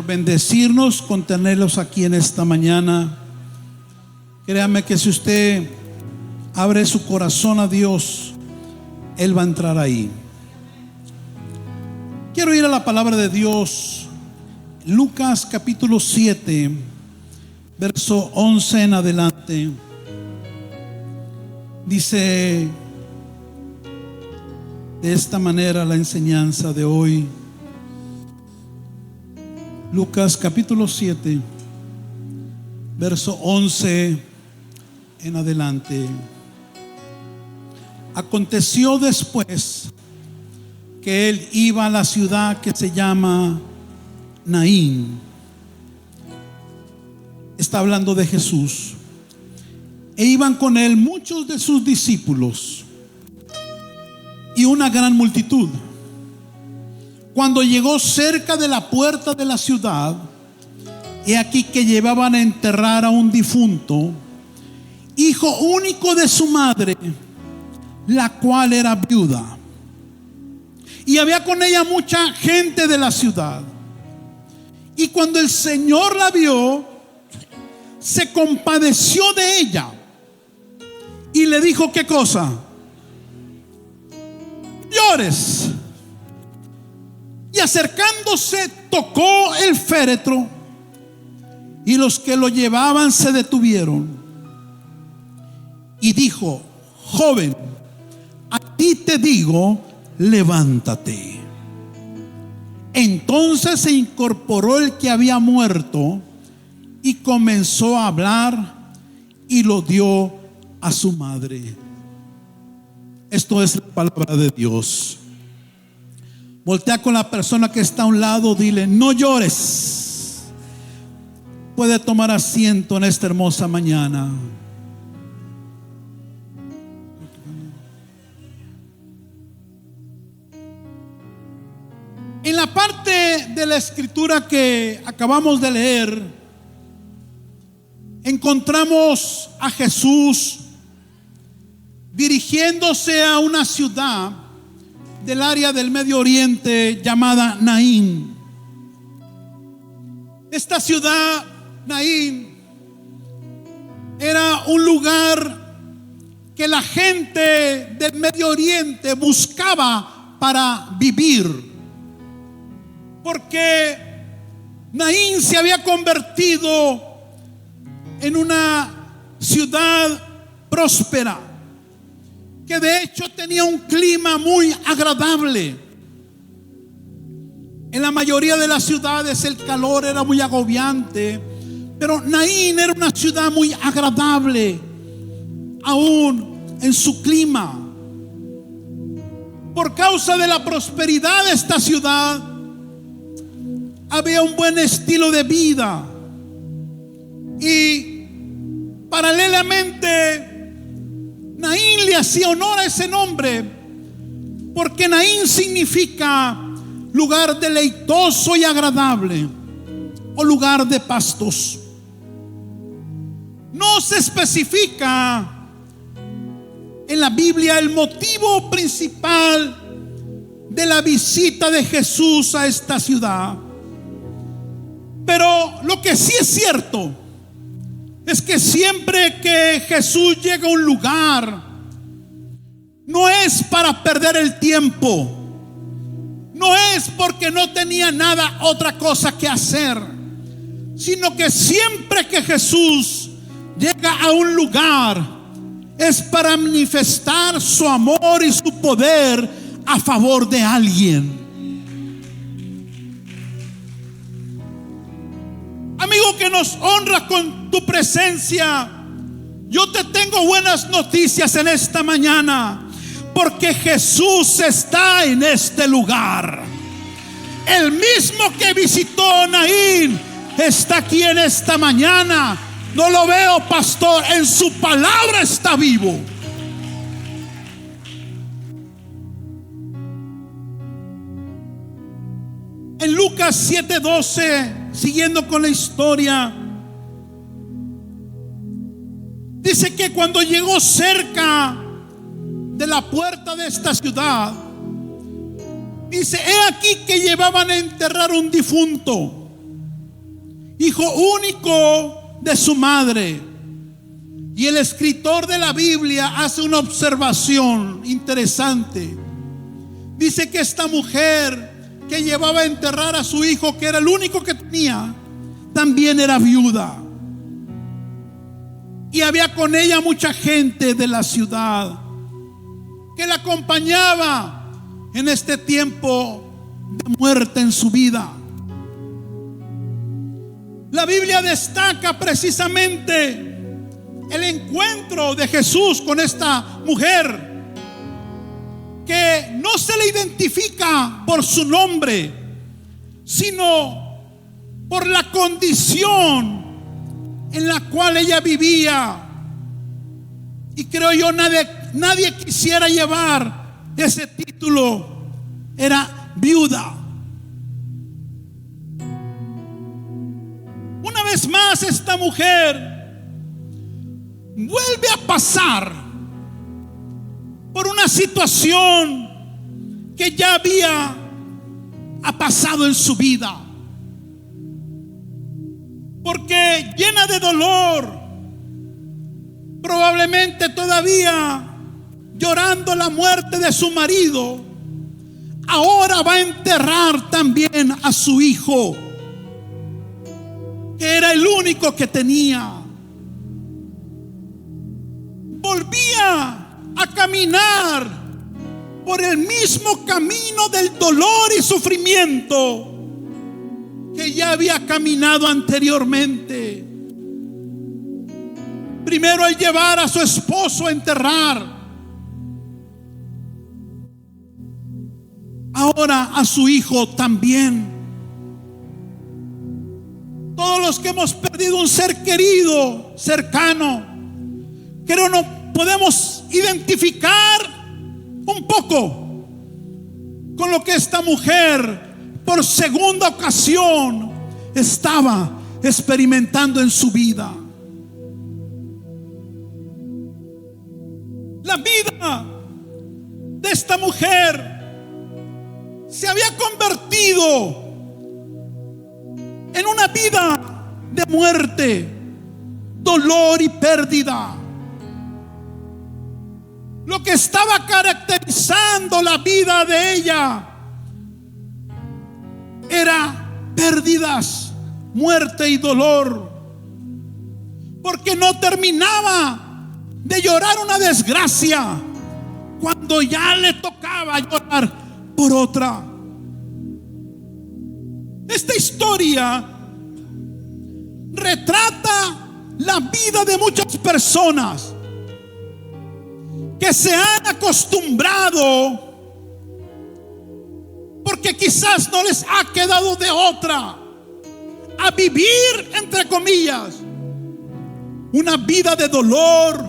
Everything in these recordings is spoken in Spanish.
por bendecirnos con tenerlos aquí en esta mañana. Créame que si usted abre su corazón a Dios, Él va a entrar ahí. Quiero ir a la palabra de Dios, Lucas capítulo 7, verso 11 en adelante. Dice de esta manera la enseñanza de hoy. Lucas capítulo 7, verso 11 en adelante. Aconteció después que él iba a la ciudad que se llama Naín. Está hablando de Jesús. E iban con él muchos de sus discípulos y una gran multitud. Cuando llegó cerca de la puerta de la ciudad, he aquí que llevaban a enterrar a un difunto, hijo único de su madre, la cual era viuda. Y había con ella mucha gente de la ciudad. Y cuando el Señor la vio, se compadeció de ella y le dijo: ¿qué cosa? Llores. Y acercándose, tocó el féretro, y los que lo llevaban se detuvieron. Y dijo: joven, a ti te digo, levántate. Entonces se incorporó el que había muerto y comenzó a hablar, y lo dio a su madre. Esto es la palabra de Dios. Voltea con la persona que está a un lado, dile: no llores. Puede tomar asiento en esta hermosa mañana. En la parte de la escritura que acabamos de leer, encontramos a Jesús dirigiéndose a una ciudad del área del Medio Oriente llamada Naín. Esta ciudad, Naín, era un lugar que la gente del Medio Oriente buscaba para vivir, porque Naín se había convertido en una ciudad próspera, que de hecho tenía un clima muy agradable. En la mayoría de las ciudades el calor era muy agobiante, pero Naín era una ciudad muy agradable, aún en su clima. Por causa de la prosperidad de esta ciudad, había un buen estilo de vida. Y paralelamente, Naín le hacía honor a ese nombre, porque Naín significa lugar deleitoso y agradable, o lugar de pastos. No se especifica en la Biblia el motivo principal de la visita de Jesús a esta ciudad, pero lo que sí es cierto es que siempre que Jesús llega a un lugar, no es para perder el tiempo, no es porque no tenía nada, otra cosa que hacer, sino que siempre que Jesús llega a un lugar, es para manifestar su amor y su poder a favor de alguien. Amigo que nos honra con tu presencia, yo te tengo buenas noticias en esta mañana, porque Jesús está en este lugar. El mismo que visitó Naín está aquí en esta mañana. No lo veo, pastor, en su palabra está vivo. En Lucas 7:12, siguiendo con la historia, dice que cuando llegó cerca de la puerta de esta ciudad, dice: he aquí que llevaban a enterrar un difunto, hijo único de su madre. Y el escritor de la Biblia hace una observación interesante. Dice que esta mujer que llevaba a enterrar a su hijo, que era el único que tenía, también era viuda. Y había con ella mucha gente de la ciudad que la acompañaba en este tiempo de muerte en su vida. La Biblia destaca precisamente el encuentro de Jesús con esta mujer, que no se le identifica por su nombre, sino por la condición en la cual ella vivía. Y creo yo nadie quisiera llevar ese título. Era viuda. Una vez más, esta mujer vuelve a pasar por una situación que ya había pasado en su vida, porque llena de dolor, probablemente todavía llorando la muerte de su marido, ahora va a enterrar también a su hijo, que era el único que tenía. Volvía a caminar por el mismo camino del dolor y sufrimiento que ya había caminado anteriormente. Primero al llevar a su esposo a enterrar, ahora a su hijo también. Todos los que hemos perdido un ser querido, cercano, creo no podemos identificar un poco con lo que esta mujer por segunda ocasión estaba experimentando en su vida. La vida de esta mujer se había convertido en una vida de muerte, dolor y pérdida. Lo que estaba caracterizando la vida de ella era pérdidas, muerte y dolor, porque no terminaba de llorar una desgracia cuando ya le tocaba llorar por otra. Esta historia retrata la vida de muchas personas que se han acostumbrado, porque quizás no les ha quedado de otra, a vivir, entre comillas, una vida de dolor,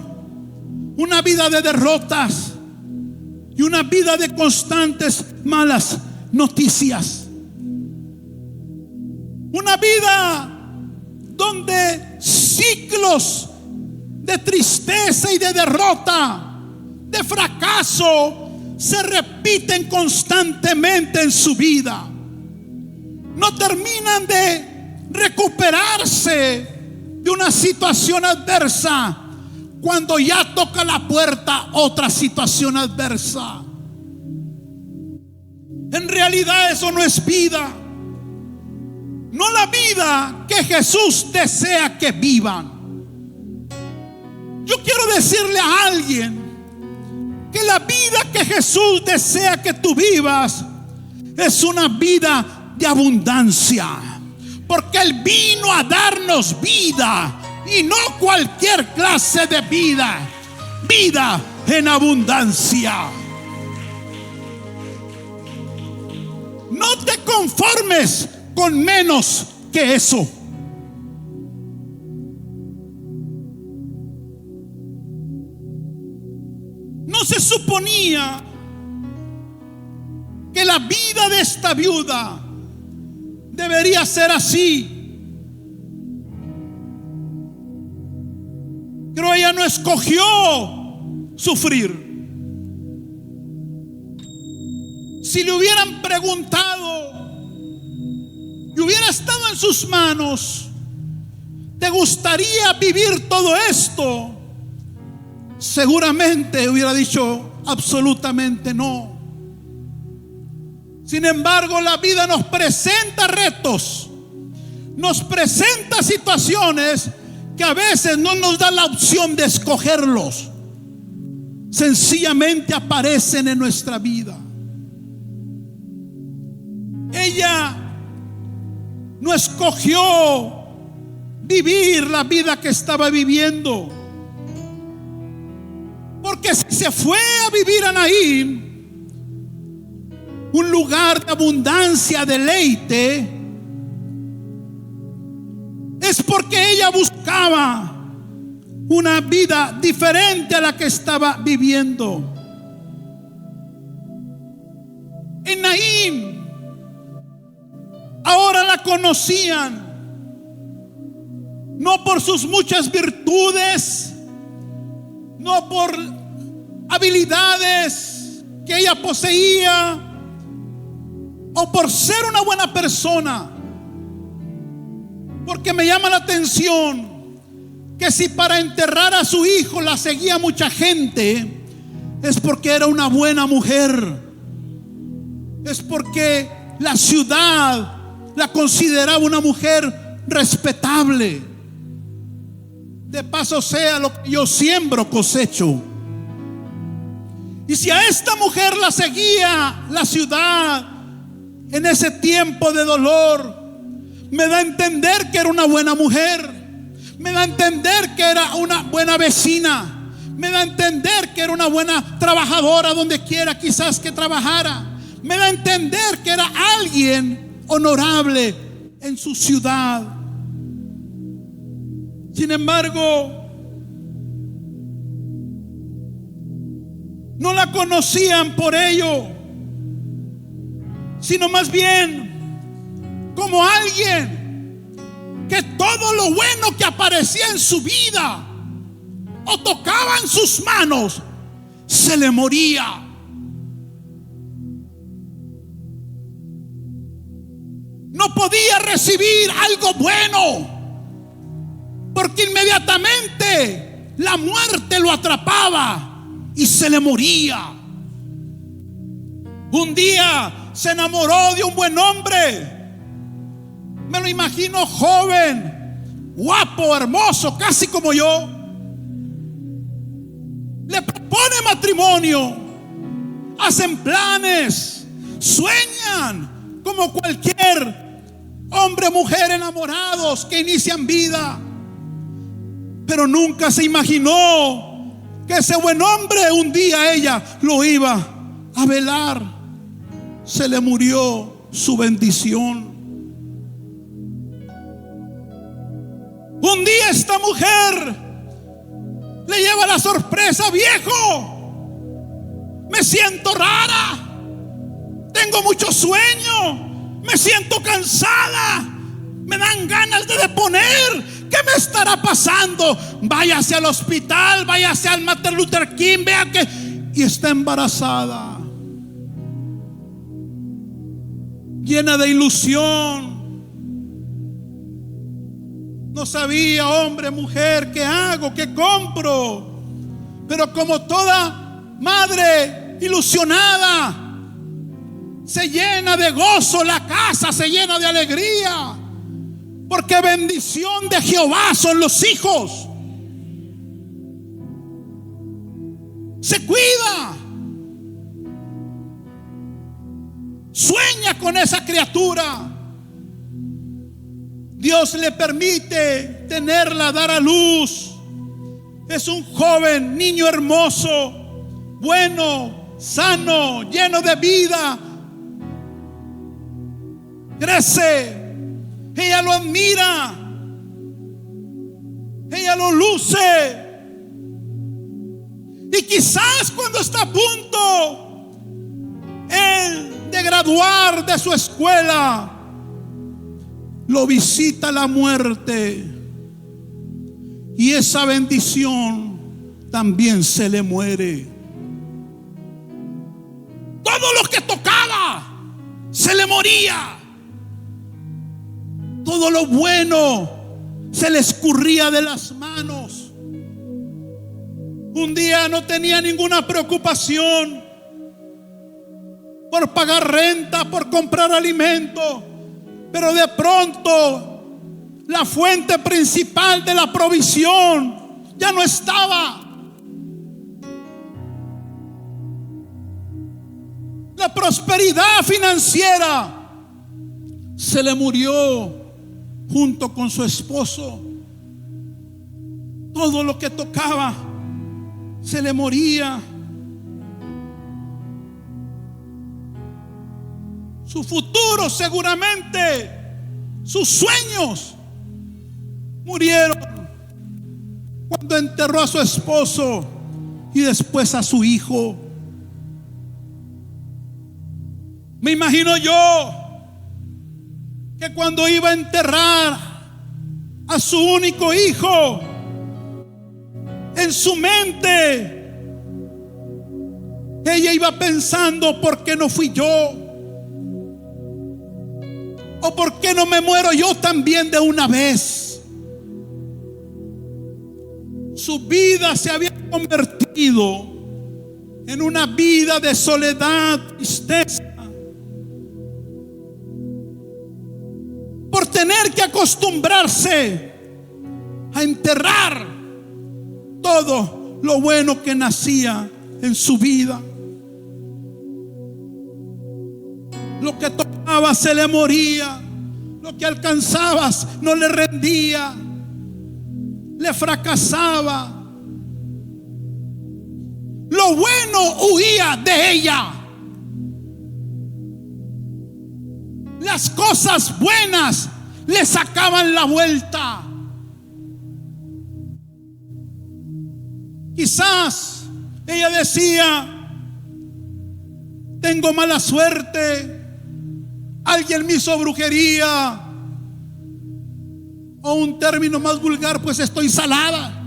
una vida de derrotas y una vida de constantes malas noticias. Una vida donde ciclos de tristeza y de derrota, de fracaso, se repiten constantemente en su vida. No terminan de recuperarse de una situación adversa cuando ya toca la puerta otra situación adversa. En realidad eso no es vida. No la vida que Jesús desea que vivan. Yo quiero decirle a alguien que la vida que Jesús desea que tú vivas es una vida de abundancia, porque Él vino a darnos vida, y no cualquier clase de vida, vida en abundancia. No te conformes con menos que eso. No se suponía que la vida de esta viuda debería ser así. Pero ella no escogió sufrir. Si le hubieran preguntado y hubiera estado en sus manos ¿te gustaría vivir todo esto? Seguramente hubiera dicho absolutamente no. Sin embargo, la vida nos presenta retos, nos presenta situaciones que a veces no nos da la opción de escogerlos. Sencillamente aparecen en nuestra vida. Ella no escogió vivir la vida que estaba viviendo, porque si se fue a vivir a Naín, un lugar de abundancia, deleite, es porque ella buscaba una vida diferente a la que estaba viviendo. En Naín ahora la conocían no por sus muchas virtudes, no por habilidades que ella poseía, o por ser una buena persona. Porque me llama la atención que si para enterrar a su hijo la seguía mucha gente, es porque era una buena mujer, es porque la ciudad la consideraba una mujer respetable. De paso sea, lo que yo siembro cosecho. Y si a esta mujer la seguía la ciudad en ese tiempo de dolor, me da a entender que era una buena mujer, me da a entender que era una buena vecina, me da a entender que era una buena trabajadora donde quiera quizás que trabajara, me da a entender que era alguien honorable en su ciudad. Sin embargo, no la conocían por ello, sino más bien como alguien que todo lo bueno que aparecía en su vida o tocaba en sus manos se le moría. No podía recibir algo bueno, porque inmediatamente la muerte lo atrapaba y se le moría. Un día se enamoró de un buen hombre. Me lo imagino joven, guapo, hermoso, casi como yo. Le propone matrimonio, hacen planes, sueñan como cualquier hombre o mujer enamorados que inician vida. Pero nunca se imaginó que ese buen hombre un día ella lo iba a velar. Se le murió su bendición. Un día esta mujer le lleva la sorpresa: viejo, me siento rara, tengo mucho sueño, me siento cansada, me dan ganas de deponer. ¿Qué me estará pasando? Váyase al hospital, váyase al Martin Luther King, vea que... Y está embarazada, llena de ilusión. No sabía, hombre, mujer, ¿qué hago? ¿Qué compro? Pero como toda madre ilusionada, se llena de gozo, la casa se llena de alegría, porque bendición de Jehová son los hijos. Se cuida, sueña con esa criatura. Dios le permite tenerla, dar a luz. Es un joven, niño hermoso, bueno, sano, lleno de vida. Crece. Ella lo admira, ella lo luce. Y quizás cuando está a punto él de graduar de su escuela, lo visita la muerte, y esa bendición también se le muere. Todo lo que tocaba se le moría. Todo lo bueno se le escurría de las manos. Un día no tenía ninguna preocupación por pagar renta, por comprar alimento, pero de pronto la fuente principal de la provisión ya no estaba. La prosperidad financiera se le murió junto con su esposo. Todo lo que tocaba se le moría. Su futuro seguramente, sus sueños murieron cuando enterró a su esposo y después a su hijo. Me imagino yo que cuando iba a enterrar a su único hijo, en su mente ella iba pensando: ¿por qué no fui yo? ¿O por qué no me muero yo también de una vez? Su vida se había convertido en una vida de soledad, tristeza, por tener que acostumbrarse a enterrar todo lo bueno que nacía en su vida. Lo que tocaba se le moría, lo que alcanzabas no le rendía, le fracasaba. Lo bueno huía de ella. Las cosas buenas le sacaban la vuelta. Quizás ella decía: tengo mala suerte, alguien me hizo brujería, o un término más vulgar, pues estoy salada,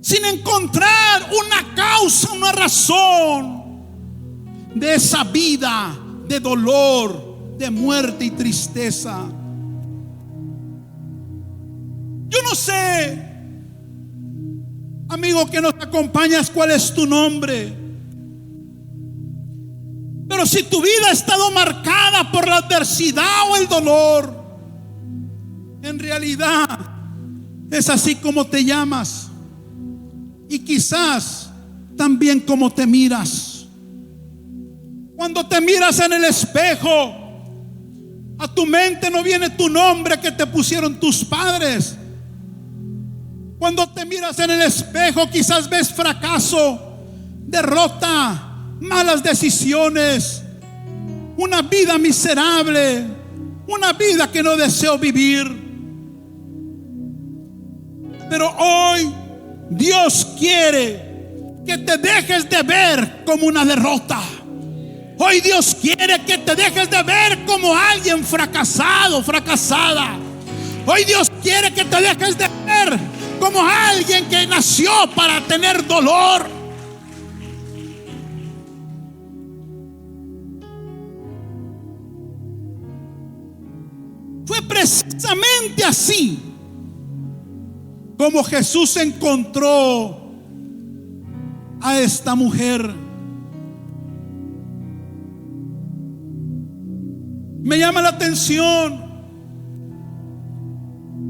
sin encontrar una causa, una razón de esa vida de dolor, de muerte y tristeza. Yo no sé, amigo que nos acompañas, cuál es tu nombre, pero si tu vida ha estado marcada por la adversidad o el dolor, en realidad es así como te llamas, y quizás también como te miras. Cuando te miras en el espejo, a tu mente no viene tu nombre que te pusieron tus padres. Cuando te miras en el espejo, quizás ves fracaso, derrota, malas decisiones, una vida miserable, una vida que no deseo vivir. Pero hoy Dios quiere que te dejes de ver como una derrota. Hoy Dios quiere que te dejes de ver como alguien fracasado, fracasada. Hoy Dios quiere que te dejes de ver como alguien que nació para tener dolor. Fue precisamente así como Jesús encontró a esta mujer. Me llama la atención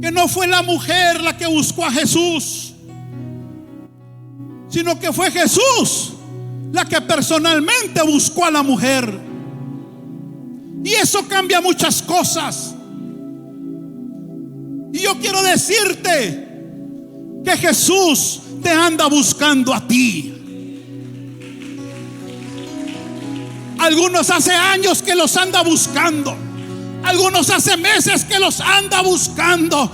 que no fue la mujer la que buscó a Jesús, sino que fue Jesús la que personalmente buscó a la mujer. Y eso cambia muchas cosas. Y yo quiero decirte que Jesús te anda buscando a ti. Algunos hace años que los anda buscando, algunos hace meses que los anda buscando.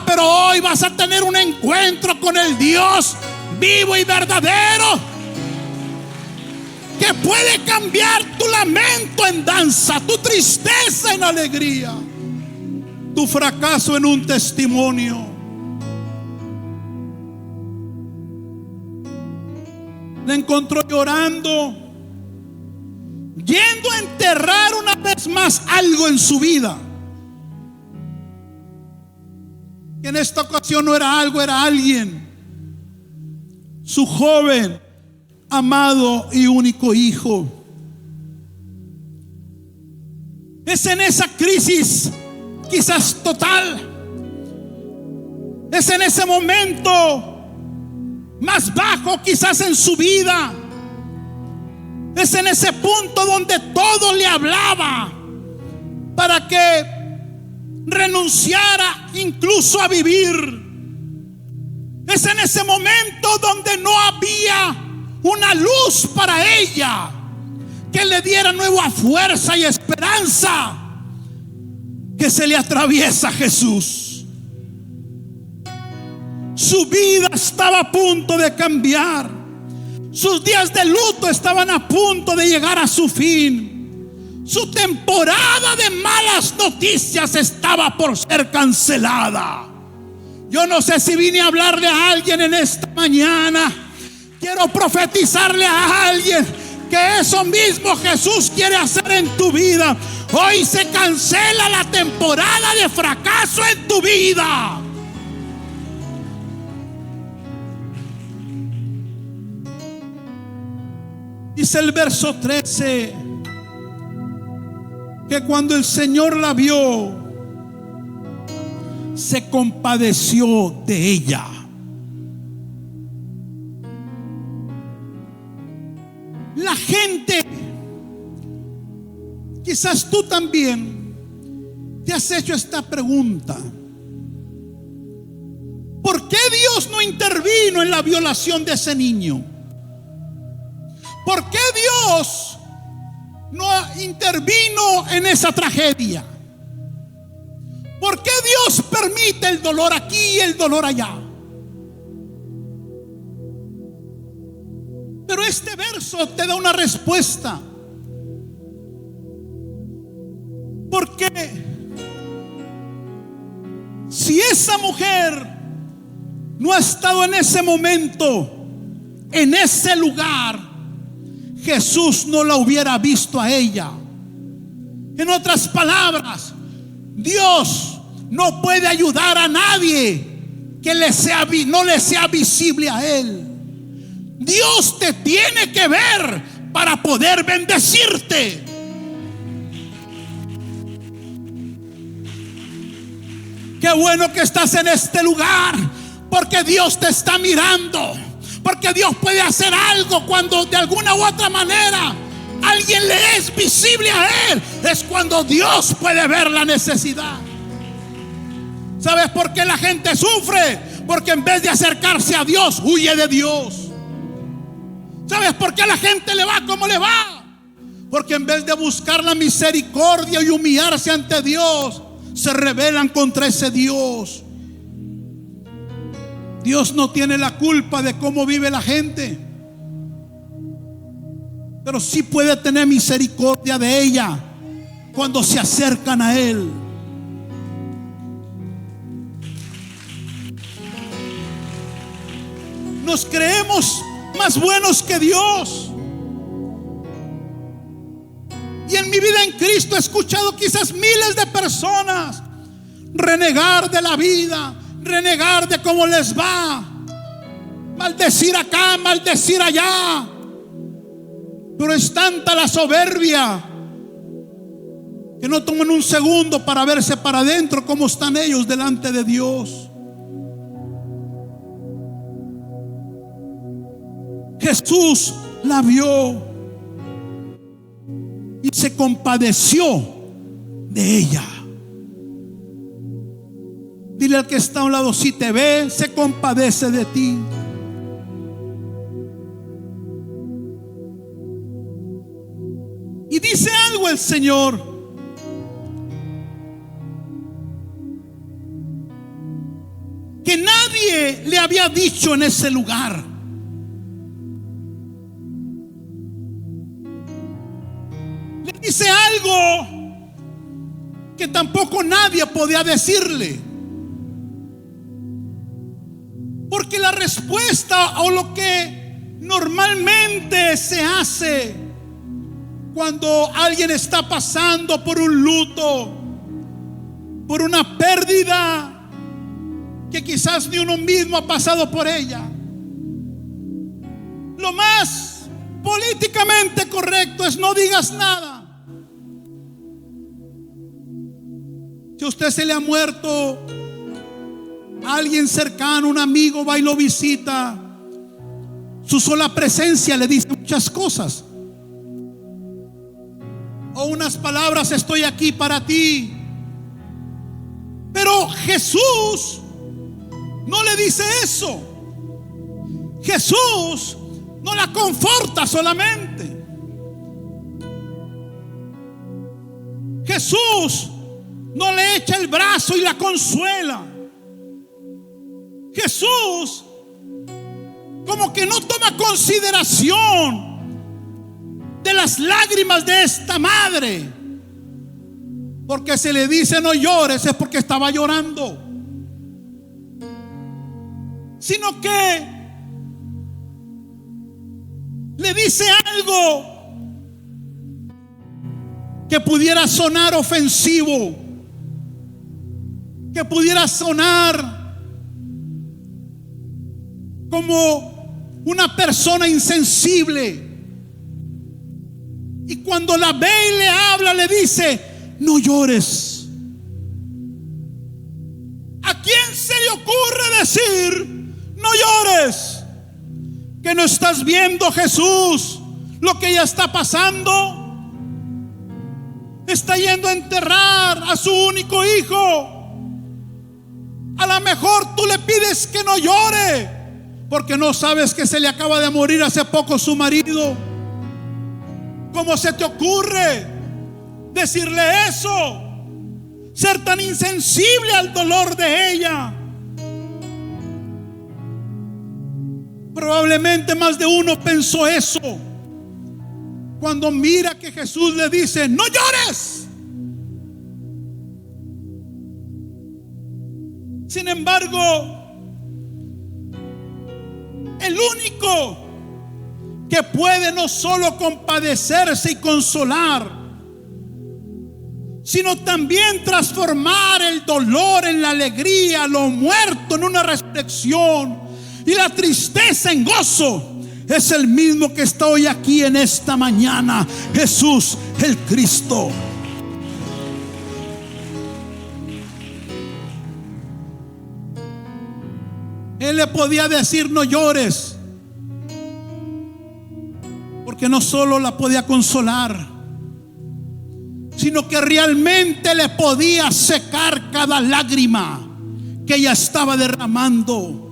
Pero hoy vas a tener un encuentro con el Dios vivo y verdadero, que puede cambiar tu lamento en danza, tu tristeza en alegría, tu fracaso en un testimonio. La encontró llorando, yendo a enterrar una vez más algo en su vida. que en esta ocasión no era algo, era alguien, su joven, amado y único hijo. Es en esa crisis, quizás total, es en ese momento más bajo quizás en su vida, es en ese punto donde todo le hablaba para que renunciara incluso a vivir. Es en ese momento donde no había una luz para ella que le diera nueva fuerza y esperanza, que se le atraviesa Jesús. Su vida estaba a punto de cambiar. Sus días de luto estaban a punto de llegar a su fin. Su temporada de malas noticias estaba por ser cancelada. Yo no sé si vine a hablarle a alguien en esta mañana. Quiero profetizarle a alguien que eso mismo Jesús quiere hacer en tu vida. Hoy se cancela la temporada de fracaso en tu vida. Dice el verso 13 que cuando el Señor la vio, se compadeció de ella. La gente, quizás tú también te has hecho esta pregunta: ¿por qué Dios no intervino en la violación de ese niño? ¿Por qué Dios no intervino en esa tragedia? ¿Por qué Dios permite el dolor aquí y el dolor allá? Pero este verso te da una respuesta. Porque si esa mujer no ha estado en ese momento, en ese lugar, Jesús no la hubiera visto a ella. En otras palabras, Dios no puede ayudar a nadie que no le sea visible a Él. Dios te tiene que ver para poder bendecirte. Qué bueno que estás en este lugar, porque Dios te está mirando. Porque Dios puede hacer algo cuando de alguna u otra manera alguien le es visible a Él. Es cuando Dios puede ver la necesidad. ¿Sabes por qué la gente sufre? Porque en vez de acercarse a Dios, huye de Dios. ¿Sabes por qué a la gente le va como le va? Porque en vez de buscar la misericordia y humillarse ante Dios, se rebelan contra ese Dios. Dios no tiene la culpa de cómo vive la gente, pero sí puede tener misericordia de ella cuando se acercan a Él. Nos creemos más buenos que Dios. Y en mi vida en Cristo he escuchado quizás miles de personas renegar de la vida, renegar de cómo les va, maldecir acá, maldecir allá. Pero es tanta la soberbia que no toman un segundo para verse para adentro cómo están ellos delante de Dios. Jesús la vio y se compadeció de ella. Dile al que está a un lado: si te ve, se compadece de ti. Y dice algo el Señor: que nadie le había dicho en ese lugar. Le dice algo que tampoco nadie podía decirle. Porque la respuesta o lo que normalmente se hace cuando alguien está pasando por un luto, por una pérdida, que quizás ni uno mismo ha pasado por ella. Lo más políticamente correcto es no digas nada. Si a usted se le ha muerto alguien cercano, un amigo, va y lo visita, su sola presencia le dice muchas cosas. O unas palabras: estoy aquí para ti. Pero Jesús no le dice eso. Jesús no la conforta solamente. Jesús no le echa el brazo y la consuela. Jesús como que no toma consideración de las lágrimas de esta madre. Porque se le dice no llores, es porque estaba llorando. Sino que le dice algo que pudiera sonar ofensivo, que pudiera sonar como una persona insensible. Y cuando la ve y le habla, le dice: no llores. ¿A quién se le ocurre decir no llores? ¿Que no estás viendo, Jesús, lo que ya está pasando? Está yendo a enterrar a su único hijo. A lo mejor tú le pides que no llore porque no sabes que se le acaba de morir hace poco su marido. ¿Cómo se te ocurre decirle eso? Ser tan insensible al dolor de ella. Probablemente más de uno pensó eso cuando mira que Jesús le dice: no llores. Sin embargo, el único que puede no solo compadecerse y consolar, sino también transformar el dolor en la alegría, lo muerto en una resurrección y la tristeza en gozo, es el mismo que está hoy aquí en esta mañana: Jesús el Cristo. Él le podía decir no llores, porque no solo la podía consolar, sino que realmente le podía secar cada lágrima que ella estaba derramando.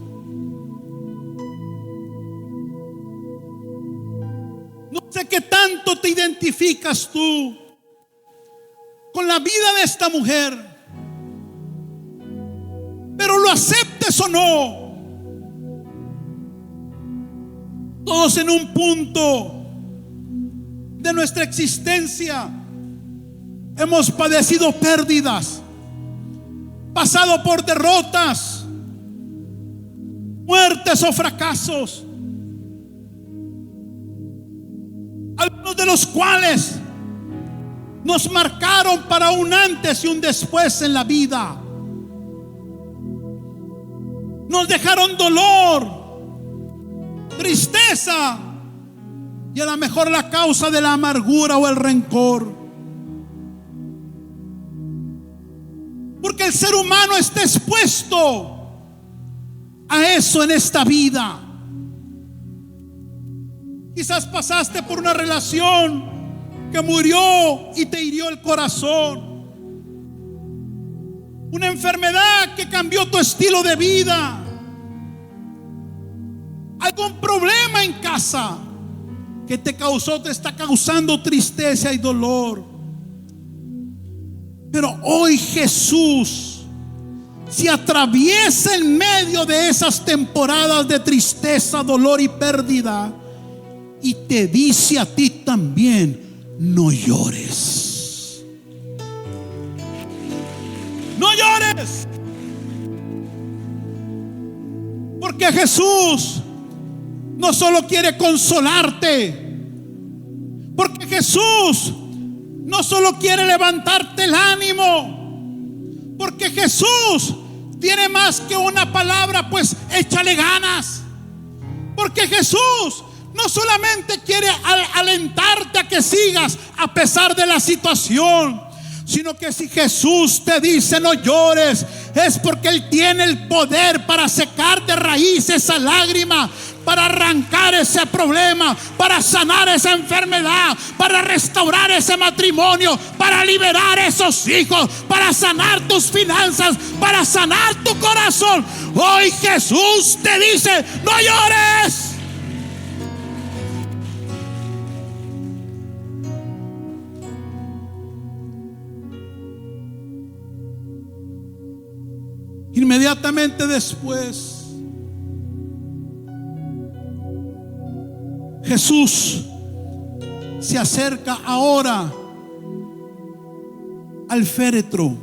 No sé qué tanto te identificas tú con la vida de esta mujer, pero lo aceptes o no, todos en un punto de nuestra existencia hemos padecido pérdidas, pasado por derrotas, muertes o fracasos, algunos de los cuales nos marcaron para un antes y un después en la vida. Nos dejaron dolor, tristeza y a lo mejor la causa de la amargura o el rencor. Porque el ser humano está expuesto a eso en esta vida. Quizás pasaste por una relación que murió y te hirió el corazón. Una enfermedad que cambió tu estilo de vida. Algún problema en casa que te está causando tristeza y dolor. Pero hoy Jesús se atraviesa en medio de esas temporadas de tristeza, dolor y pérdida, y te dice a ti también: no llores. No llores. Porque Jesús no solo quiere consolarte, porque Jesús no solo quiere levantarte el ánimo, porque Jesús tiene más que una palabra, pues échale ganas. Porque Jesús no solamente quiere alentarte a que sigas a pesar de la situación, sino que si Jesús te dice no llores, es porque Él tiene el poder para secar de raíz esa lágrima, para arrancar ese problema, para sanar esa enfermedad, para restaurar ese matrimonio, para liberar esos hijos, para sanar tus finanzas, para sanar tu corazón. Hoy Jesús te dice no llores. Inmediatamente después, Jesús se acerca ahora al féretro.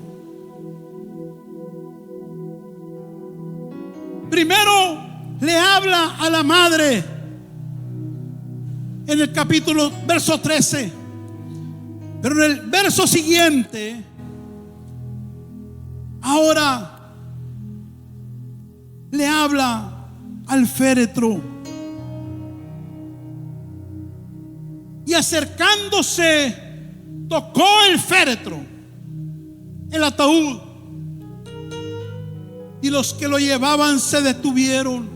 Primero le habla a la madre en el capítulo verso 13, pero en el verso siguiente ahora le habla al féretro. Y acercándose, tocó el féretro, el ataúd, y los que lo llevaban se detuvieron.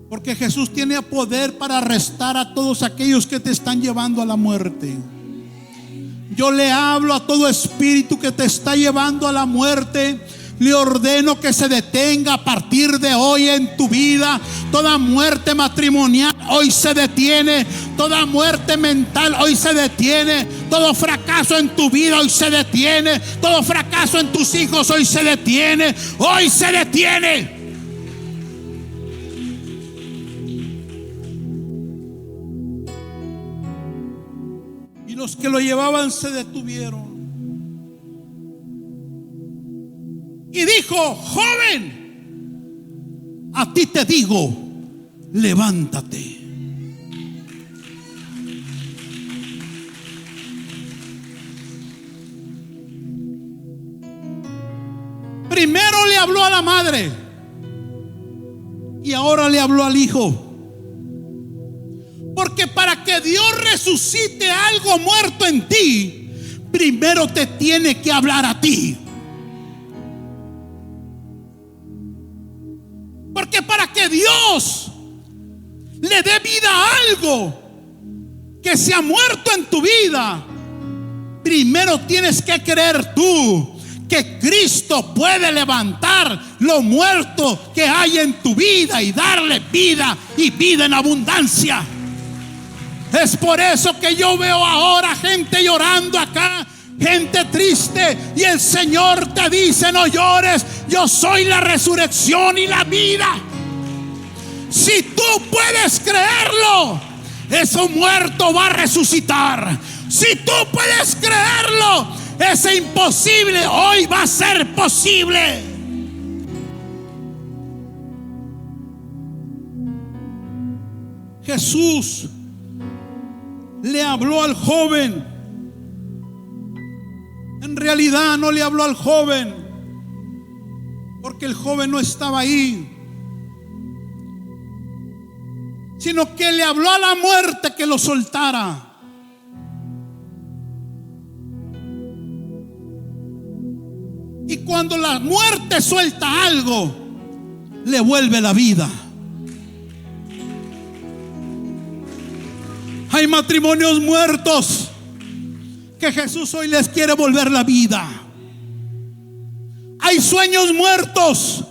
Porque Jesús tiene poder para arrestar a todos aquellos que te están llevando a la muerte. Yo le hablo a todo espíritu que te está llevando a la muerte. Le ordeno que se detenga a partir de hoy en tu vida. Toda muerte matrimonial hoy se detiene. Toda muerte mental hoy se detiene. Todo fracaso en tu vida hoy se detiene. Todo fracaso en tus hijos hoy se detiene. Hoy se detiene. Y los que lo llevaban se detuvieron. Y dijo: joven, a ti te digo, levántate. Primero le habló a la madre y ahora le habló al hijo. Porque para que Dios resucite algo muerto en ti, primero te tiene que hablar a ti. Porque para que Dios le dé vida a algo que se ha muerto en tu vida, primero tienes que creer tú que Cristo puede levantar lo muerto que hay en tu vida y darle vida y vida en abundancia. Es por eso que yo veo ahora gente llorando acá, gente triste, y el Señor te dice: no llores, yo soy la resurrección y la vida. Si tú puedes creerlo, ese muerto va a resucitar. Si tú puedes creerlo, ese imposible hoy va a ser posible. Jesús le habló al joven. En realidad no le habló al joven, porque el joven no estaba ahí, sino que le habló a la muerte que lo soltara. Y cuando la muerte suelta algo, le vuelve la vida. Hay matrimonios muertos que Jesús hoy les quiere volver la vida. Hay sueños muertos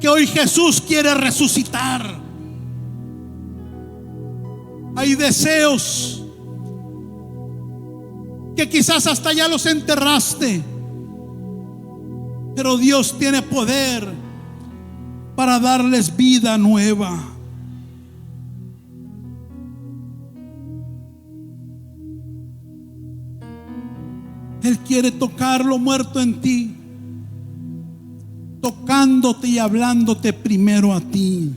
que hoy Jesús quiere resucitar. Hay deseos que quizás hasta ya los enterraste, pero Dios tiene poder para darles vida nueva. Él quiere tocar lo muerto en ti, tocándote y hablándote primero a ti.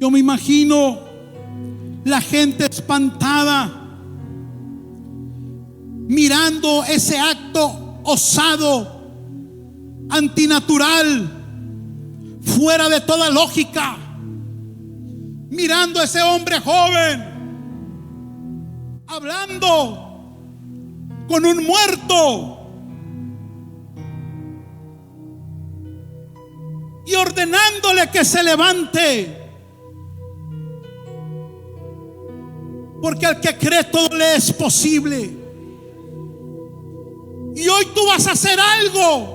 Yo me imagino la gente espantada mirando ese acto osado, antinatural, fuera de toda lógica, mirando a ese hombre joven hablando con un muerto y ordenándole que se levante, porque al que cree todo le es posible. Y hoy tú vas a hacer algo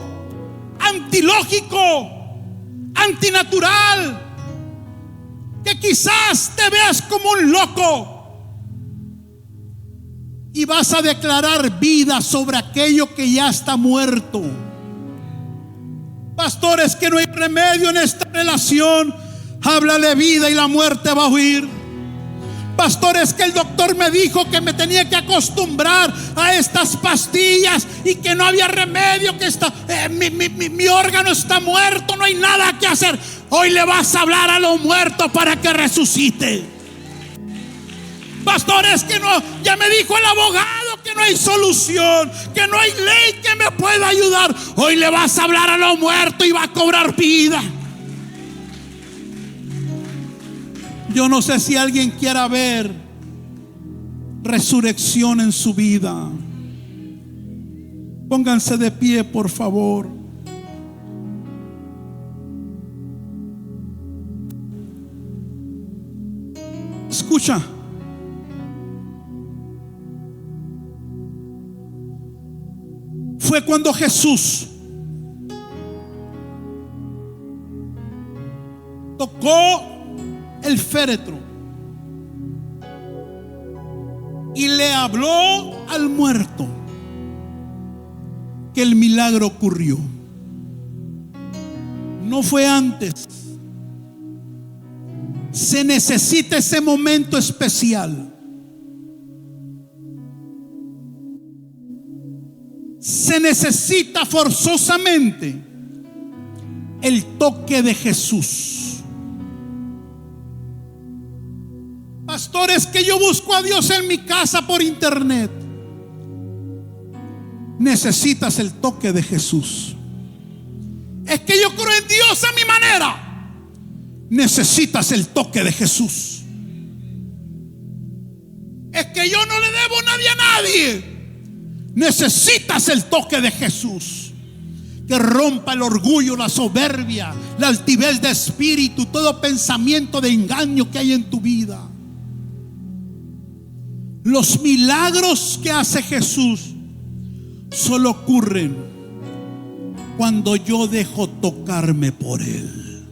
antilógico, antinatural, que quizás te veas como un loco, y vas a declarar vida sobre aquello que ya está muerto. Pastores, que no hay remedio en esta relación. Háblale vida y la muerte va a huir. Pastores, que el doctor me dijo que me tenía que acostumbrar a estas pastillas y que no había remedio, que mi órgano está muerto, no hay nada que hacer. Hoy le vas a hablar a los muertos para que resucite. Pastores, que no, ya me dijo el abogado que no hay solución, que no hay ley que me pueda ayudar. Hoy le vas a hablar a los muertos y va a cobrar vida. Yo no sé si alguien quiera ver resurrección en su vida. Pónganse de pie, por favor. Escucha. Fue cuando Jesús tocó el féretro y le habló al muerto que el milagro ocurrió. No fue antes. Se necesita ese momento especial. Se necesita forzosamente el toque de Jesús. Pastores, que yo busco a Dios en mi casa por internet. Necesitas el toque de Jesús. Es que yo creo en Dios a mi manera. Necesitas el toque de Jesús. Es que yo no le debo nadie a nadie. Necesitas el toque de Jesús, que rompa el orgullo, la soberbia, la altivez de espíritu, todo pensamiento de engaño que hay en tu vida. Los milagros que hace Jesús solo ocurren cuando yo dejo tocarme por Él.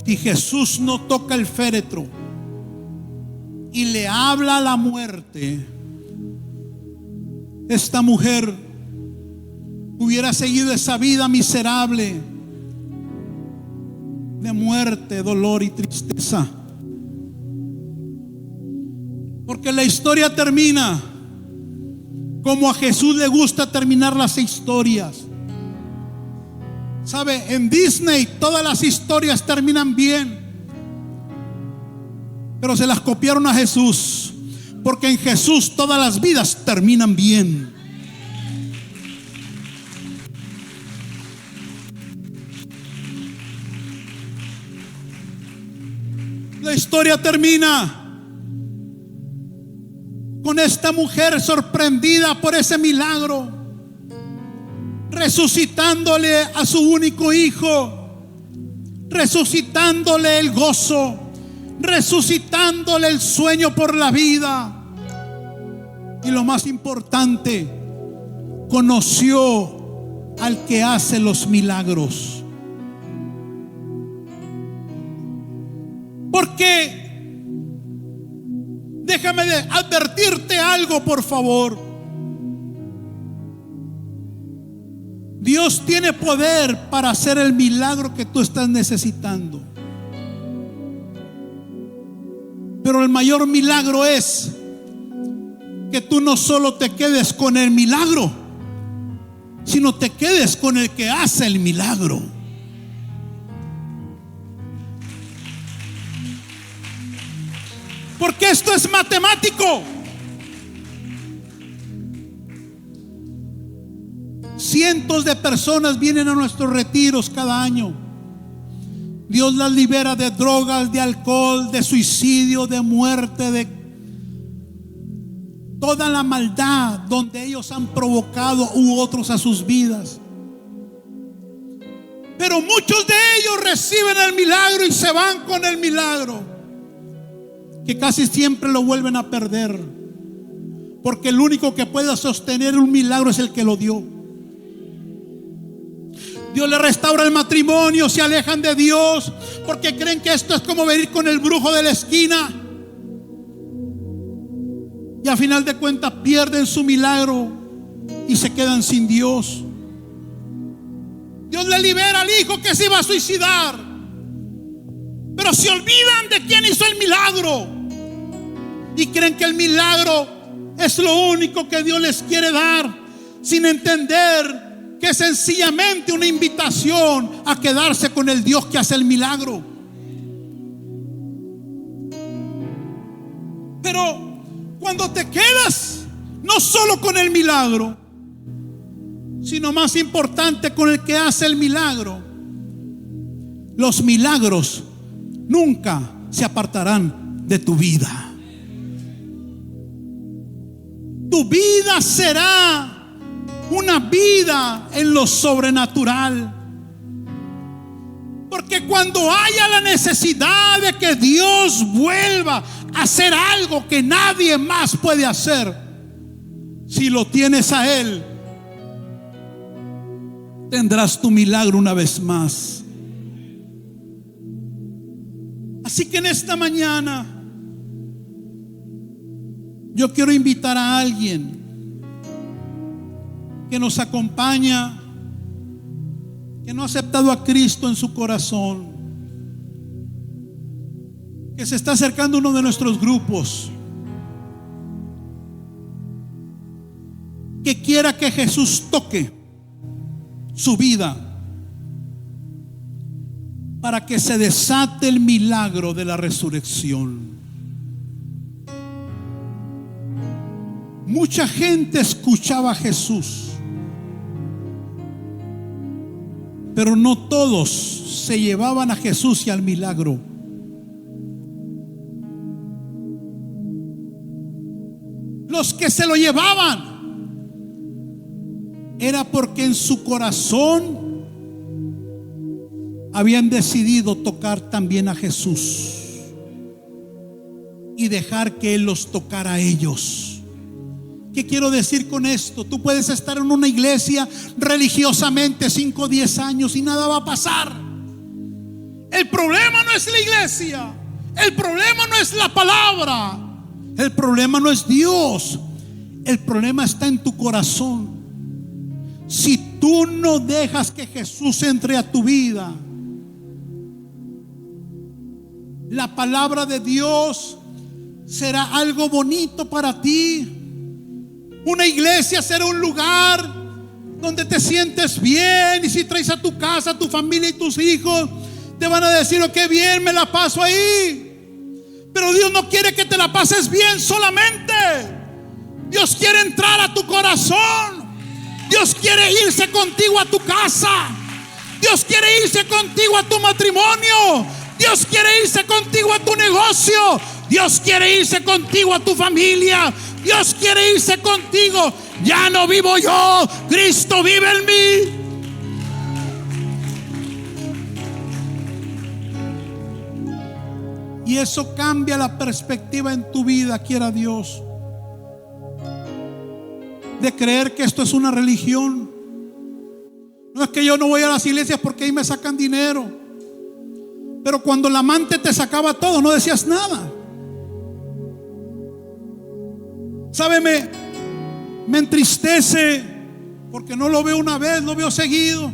Si Jesús no toca el féretro y le habla a la muerte, esta mujer hubiera seguido esa vida miserable de muerte, dolor y tristeza. Porque la historia termina como a Jesús le gusta terminar las historias. ¿Sabe? En Disney todas las historias terminan bien, pero se las copiaron a Jesús, porque en Jesús todas las vidas terminan bien. La historia termina con esta mujer sorprendida por ese milagro, resucitándole a su único hijo, resucitándole el gozo, resucitándole el sueño por la vida. Y lo más importante, conoció al que hace los milagros. Porque déjame advertirte algo, por favor. Dios tiene poder para hacer el milagro que tú estás necesitando. Pero el mayor milagro es que tú no solo te quedes con el milagro, sino te quedes con el que hace el milagro. Porque esto es matemático. Cientos de personas vienen a nuestros retiros cada año. Dios las libera de drogas, de alcohol, de suicidio, de muerte, de toda la maldad donde ellos han provocado u otros a sus vidas. Pero muchos de ellos reciben el milagro y se van con el milagro, que casi siempre lo vuelven a perder, porque el único que puede sostener un milagro es el que lo dio. Dios le restaura el matrimonio, se alejan de Dios porque creen que esto es como venir con el brujo de la esquina, y a final de cuentas pierden su milagro y se quedan sin Dios. Dios le libera al hijo que se iba a suicidar, pero se olvidan de quién hizo el milagro y creen que el milagro es lo único que Dios les quiere dar, sin entender que es sencillamente una invitación a quedarse con el Dios que hace el milagro. Pero cuando te quedas no solo con el milagro, sino más importante con el que hace el milagro, los milagros nunca se apartarán de tu vida. Tu vida será una vida en lo sobrenatural, porque cuando haya la necesidad de que Dios vuelva a hacer algo que nadie más puede hacer, si lo tienes a Él, tendrás tu milagro una vez más. Así que en esta mañana yo quiero invitar a alguien que nos acompaña, que no ha aceptado a Cristo en su corazón, que se está acercando a uno de nuestros grupos, que quiera que Jesús toque su vida para que se desate el milagro de la resurrección. Mucha gente escuchaba a Jesús, pero no todos se llevaban a Jesús y al milagro. Los que se lo llevaban era porque en su corazón habían decidido tocar también a Jesús y dejar que Él los tocara a ellos. ¿Qué quiero decir con esto? Tú puedes estar en una iglesia religiosamente 5 o 10 años y nada va a pasar. El problema no es la iglesia, el problema no es la palabra, el problema no es Dios, el problema está en tu corazón. Si tú no dejas que Jesús entre a tu vida, la palabra de Dios será algo bonito para ti. Una iglesia será un lugar donde te sientes bien, y si traes a tu casa, a tu familia y tus hijos, te van a decir: oh, qué bien me la paso ahí. Pero Dios no quiere que te la pases bien solamente. Dios quiere entrar a tu corazón. Dios quiere irse contigo a tu casa. Dios quiere irse contigo a tu matrimonio. Dios quiere irse contigo a tu negocio. Dios quiere irse contigo a tu familia. Dios quiere irse contigo. Ya no vivo yo, Cristo vive en mí. Y eso cambia la perspectiva en tu vida, quiera Dios, de creer que esto es una religión. No es que yo no voy a las iglesias porque ahí me sacan dinero, pero cuando la amante te sacaba todo, no decías nada. ¿Sabe? Me entristece porque no lo veo una vez, lo veo seguido.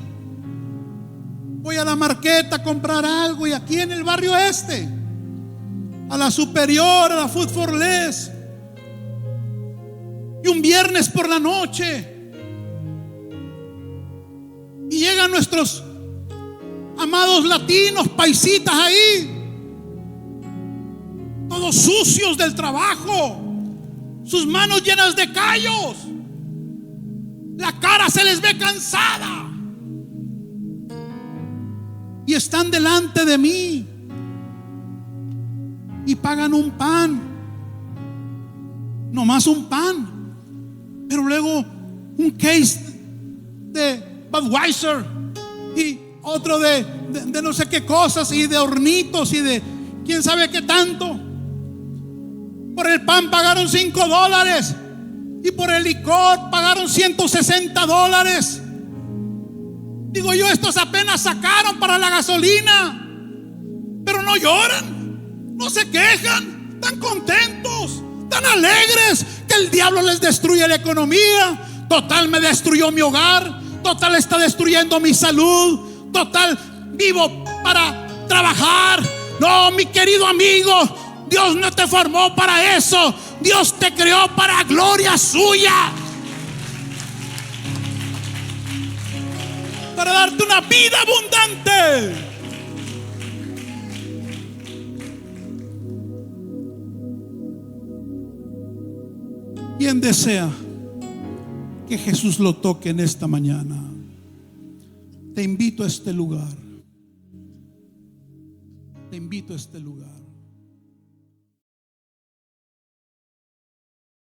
Voy a la marqueta a comprar algo, y aquí en el barrio a la Superior, a la Food for Less, y un viernes por la noche, y llegan nuestros amados latinos, paisitas ahí, todos sucios del trabajo, sus manos llenas de callos, la cara se les ve cansada, y están delante de mí y pagan un pan, nomás un pan, pero luego un case de Budweiser y otro de no sé qué cosas, y de hornitos y de quién sabe qué tanto. Por el pan pagaron $5 y por el licor pagaron $160. Digo yo, estos apenas sacaron para la gasolina, pero no lloran, no se quejan, están contentos, tan alegres, que el diablo les destruye la economía. Total, me destruyó mi hogar, total, está destruyendo mi salud, total, vivo para trabajar. No, mi querido amigo, Dios no te formó para eso. Dios te creó para gloria suya, para darte una vida abundante. ¿Quién desea que Jesús lo toque en esta mañana? Te invito a este lugar. Te invito a este lugar.